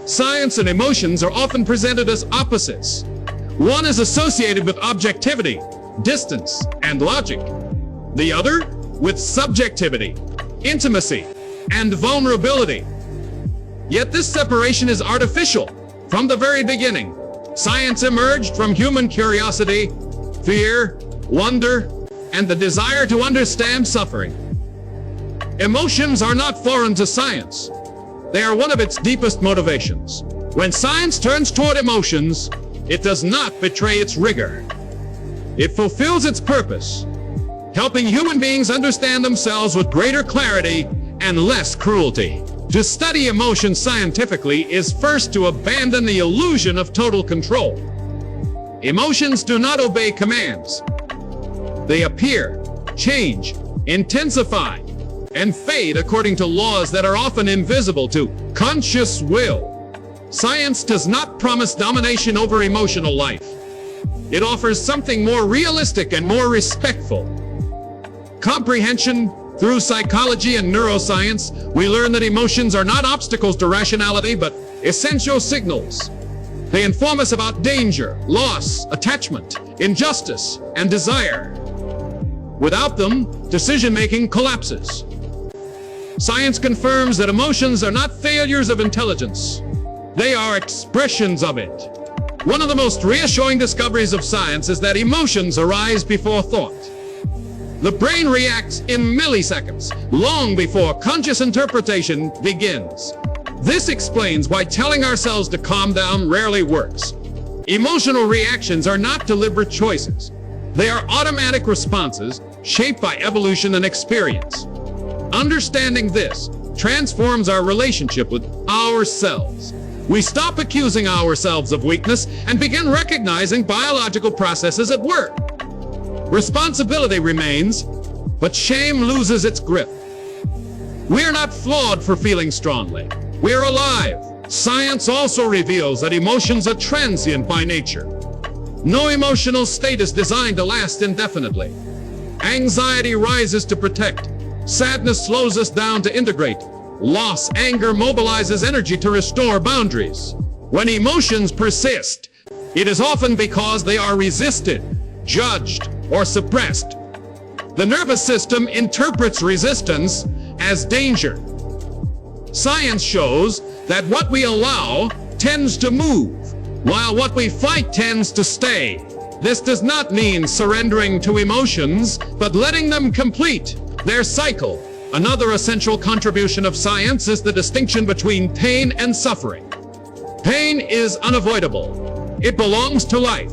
Science and emotions are often presented as opposites. One is associated with objectivity, distance, and logic. The other with subjectivity, intimacy, and vulnerability. Yet this separation is artificial. From the very beginning, science emerged from human curiosity, fear, wonder, and the desire to understand suffering. Emotions are not foreign to science. They are one of its deepest motivations. When science turns toward emotions, it does not betray its rigor. It fulfills its purpose, helping human beings understand themselves with greater clarity and less cruelty. To study emotions scientifically is first to abandon the illusion of total control. Emotions do not obey commands. They appear, change, intensify, and fade according to laws that are often invisible to conscious will. Science does not promise domination over emotional life. It offers something more realistic and more respectful. Comprehension. Through psychology and neuroscience, we learn that emotions are not obstacles to rationality, but essential signals. They inform us about danger, loss, attachment, injustice, and desire. Without them, decision-making collapses. Science confirms that emotions are not failures of intelligence. They are expressions of it. One of the most reassuring discoveries of science is that emotions arise before thought. The brain reacts in milliseconds, long before conscious interpretation begins. This explains why telling ourselves to calm down rarely works. Emotional reactions are not deliberate choices. They are automatic responses shaped by evolution and experience. Understanding this transforms our relationship with ourselves. We stop accusing ourselves of weakness and begin recognizing biological processes at work. Responsibility remains, but shame loses its grip. We are not flawed for feeling strongly. We are alive. Science also reveals that emotions are transient by nature. No emotional state is designed to last indefinitely. Anxiety rises to protect. Sadness slows us down to integrate. Loss, anger mobilizes energy to restore boundaries. When emotions persist, it is often because they are resisted, judged, or suppressed. The nervous system interprets resistance as danger. Science shows that what we allow tends to move, while what we fight tends to stay. This does not mean surrendering to emotions, but letting them complete their cycle. Another essential contribution of science is the distinction between pain and suffering. Pain is unavoidable. It belongs to life.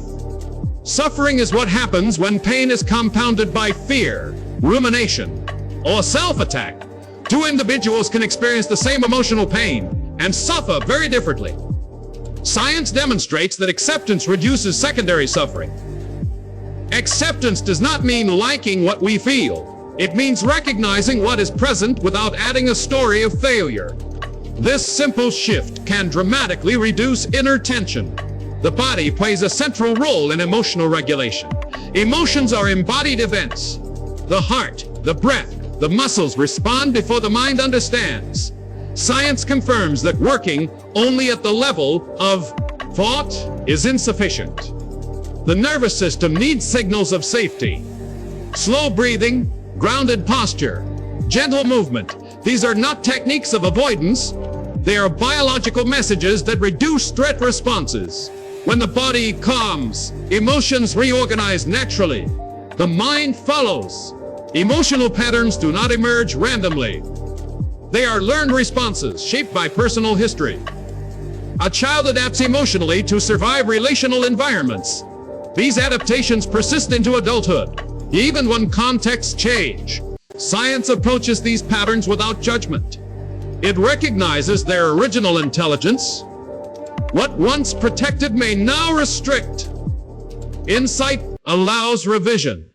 Suffering is what happens when pain is compounded by fear, rumination, or self-attack. Two individuals can experience the same emotional pain and suffer very differently. Science demonstrates that acceptance reduces secondary suffering. Acceptance does not mean liking what we feel. It means recognizing what is present without adding a story of failure. This simple shift can dramatically reduce inner tension. The body plays a central role in emotional regulation. Emotions are embodied events. The heart, the breath, the muscles respond before the mind understands. Science confirms that working only at the level of thought is insufficient. The nervous system needs signals of safety. Slow breathing, grounded posture, gentle movement. These are not techniques of avoidance. They are biological messages that reduce threat responses. When the body calms, emotions reorganize naturally. The mind follows. Emotional patterns do not emerge randomly. They are learned responses shaped by personal history. A child adapts emotionally to survive relational environments. These adaptations persist into adulthood, even when contexts change. Science approaches these patterns without judgment. It recognizes their original intelligence. What once protected may now restrict. Insight allows revision.